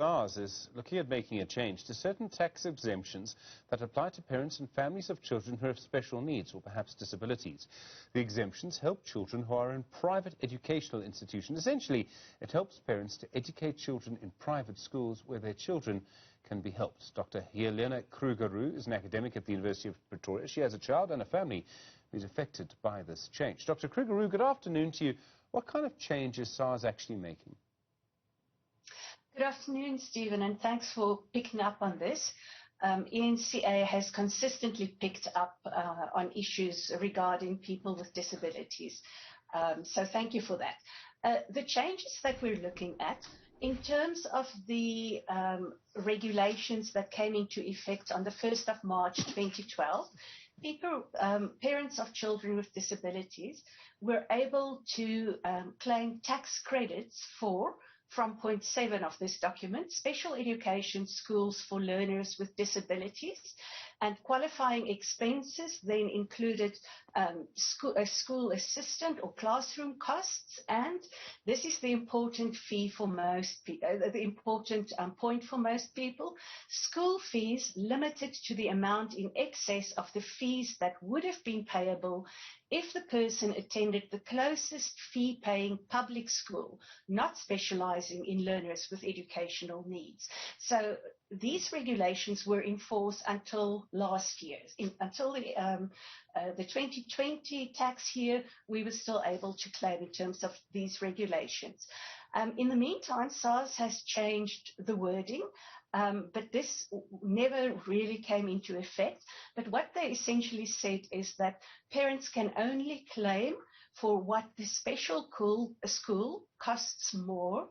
Sars is looking at making a change to certain tax exemptions that apply to parents and families of children who have special needs or perhaps disabilities. The exemptions help children who are in private educational institutions. Essentially, it helps parents to educate children in private schools where their children can be helped. Dr. Helena Kruger-Roux is an academic at the University of Pretoria. She has a child and a family who is affected by this change. Dr. Kruger-Roux, good afternoon to you. What kind of change is Sars actually making? Good afternoon, Stephen, and thanks for picking up on this. ENCA has consistently picked up on issues regarding people with disabilities, so thank you for that. The changes that we're looking at, in terms of the regulations that came into effect on the 1st of March 2012, parents of children with disabilities were able to claim tax credits from point 7 of this document, special education schools for learners with disabilities, and qualifying expenses then included a school assistant or classroom costs, and this is the important fee for most people, the important point for most people, school fees limited to the amount in excess of the fees that would have been payable if the person attended the closest fee-paying public school, not specializing in learners with educational needs. So these regulations were in force until last year. Until the 2020 tax year, we were still able to claim in terms of these regulations. In the meantime, Sars has changed the wording, but this never really came into effect. But what they essentially said is that parents can only claim for what the special school costs more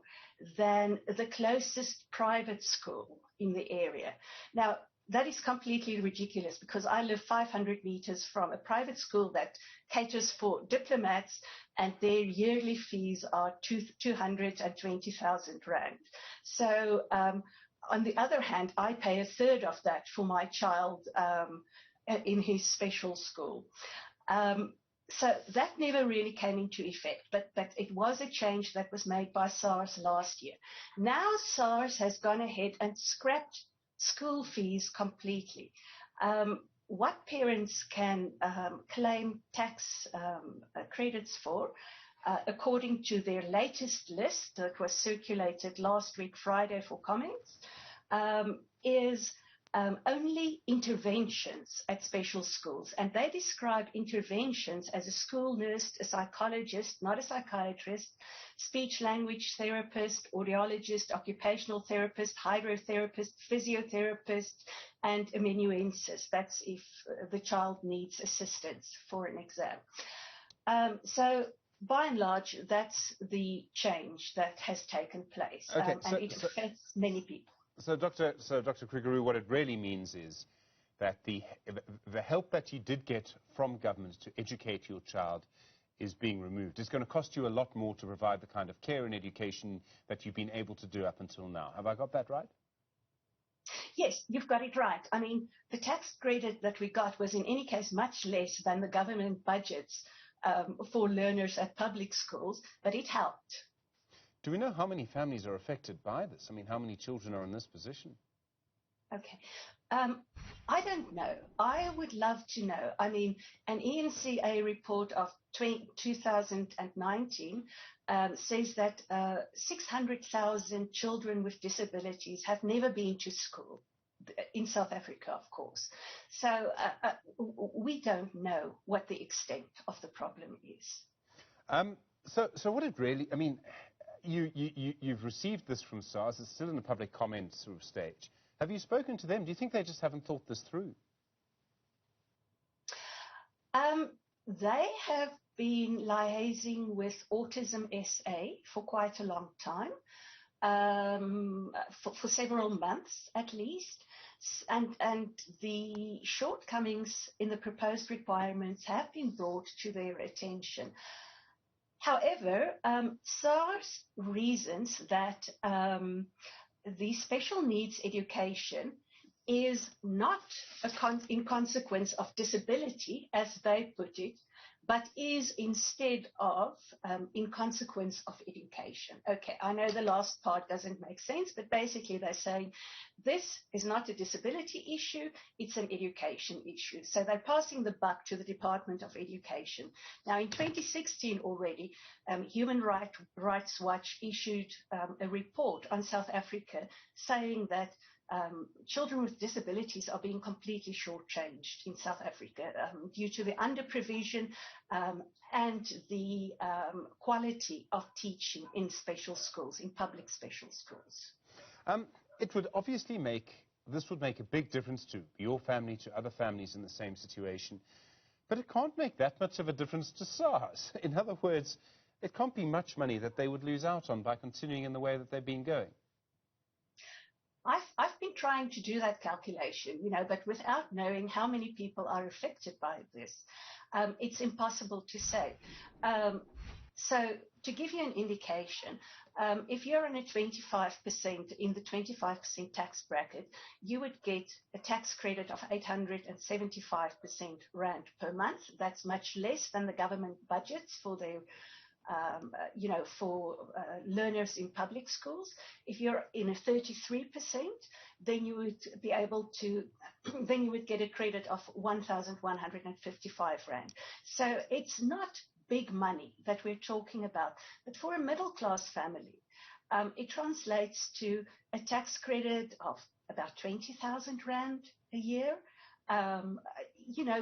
than the closest private school in the area. Now, that is completely ridiculous because I live 500 meters from a private school that caters for diplomats, and their yearly fees are 220,000 rand. So on the other hand, I pay a third of that for my child in his special school. So that never really came into effect, but it was a change that was made by Sars last year. Now Sars has gone ahead and scrapped school fees completely. What parents can claim tax credits for, according to their latest list that was circulated last week, Friday, for comments, is only interventions at special schools. And they describe interventions as a school nurse, a psychologist, not a psychiatrist, speech language therapist, audiologist, occupational therapist, hydrotherapist, physiotherapist, and amanuensis. That's if the child needs assistance for an exam. So by and large, that's the change that has taken place, and it affects many people. So Dr. Kruger-Roux, what it really means is that the help that you did get from government to educate your child is being removed. It's going to cost you a lot more to provide the kind of care and education that you've been able to do up until now. Have I got that right? Yes, you've got it right. I mean, the tax credit that we got was in any case much less than the government budgets for learners at public schools, but it helped. Do we know how many families are affected by this? I mean, how many children are in this position? Okay. I don't know. I would love to know. I mean, an ENCA report of 2019 says that 600,000 children with disabilities have never been to school in South Africa, of course. So we don't know what the extent of the problem is. So what it really, I mean, you've received this from Sars. It's still in the public comment sort of stage. Have you spoken to them? Do you think they just haven't thought this through? They have been liaising with Autism SA for quite a long time, for several months at least, and the shortcomings in the proposed requirements have been brought to their attention. However, SARS reasons that the special needs education is not in consequence of disability, as they put it, but is instead of in consequence of education. Okay, I know the last part doesn't make sense, but basically they're saying this is not a disability issue, it's an education issue. So they're passing the buck to the Department of Education. Now, in 2016 already, Human Rights Watch issued a report on South Africa saying that children with disabilities are being completely shortchanged in South Africa due to the under-provision and the quality of teaching in special schools, in public special schools. It would obviously this would make a big difference to your family, to other families in the same situation, but it can't make that much of a difference to Sars. In other words, it can't be much money that they would lose out on by continuing in the way that they've been going. I've been trying to do that calculation, but without knowing how many people are affected by this, it's impossible to say. So to give you an indication, if you're in a 25%, in the 25% tax bracket, you would get a tax credit of 875 rand per month. That's much less than the government budgets for their for learners in public schools. If you're in a 33%, then you would be able to, then you would get a credit of 1,155 rand. So it's not big money that we're talking about. But for a middle class family, it translates to a tax credit of about 20,000 rand a year.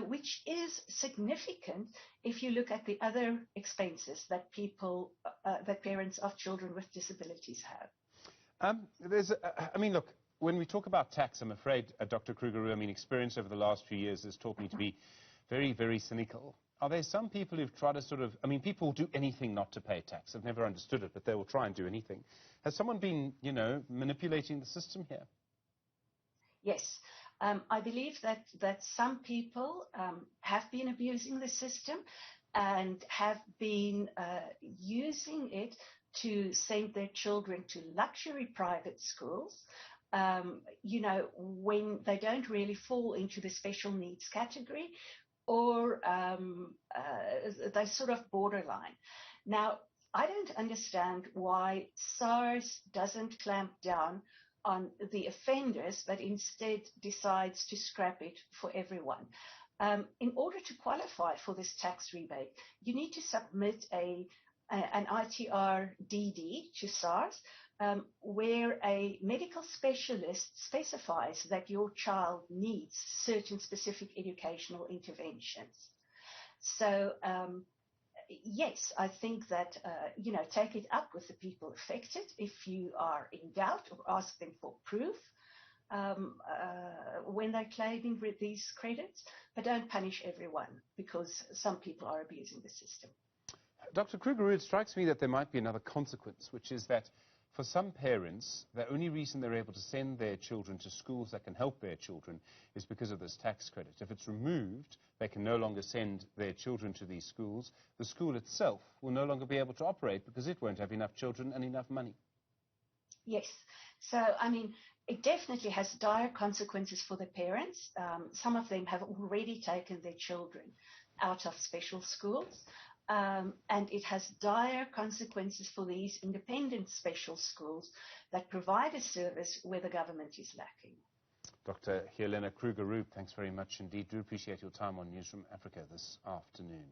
Which is significant if you look at the other expenses that that parents of children with disabilities have. Look, when we talk about tax, I'm afraid, Dr. Kruger-Roux, experience over the last few years has taught me to be very, very cynical. Are there some people who've tried to people will do anything not to pay tax. I've never understood it, but they will try and do anything. Has someone been, manipulating the system here? Yes. I believe that some people have been abusing the system and have been using it to send their children to luxury private schools, when they don't really fall into the special needs category, or they're sort of borderline. Now, I don't understand why SARS doesn't clamp down on the offenders, but instead decides to scrap it for everyone. In order to qualify for this tax rebate, you need to submit an ITR DD to SARS, where a medical specialist specifies that your child needs certain specific educational interventions. So, yes, I think that, take it up with the people affected. If you are in doubt, or ask them for proof when they're claiming these credits, but don't punish everyone, because some people are abusing the system. Dr. Kruger-Roux, it strikes me that there might be another consequence, which is that for some parents, the only reason they're able to send their children to schools that can help their children is because of this tax credit. If it's removed, they can no longer send their children to these schools. The school itself will no longer be able to operate because it won't have enough children and enough money. Yes. So, it definitely has dire consequences for the parents. Some of them have already taken their children out of special schools. And it has dire consequences for these independent special schools that provide a service where the government is lacking. Dr. Helena Kruger-Roux, thanks very much indeed. Do appreciate your time on Newzroom Afrika this afternoon.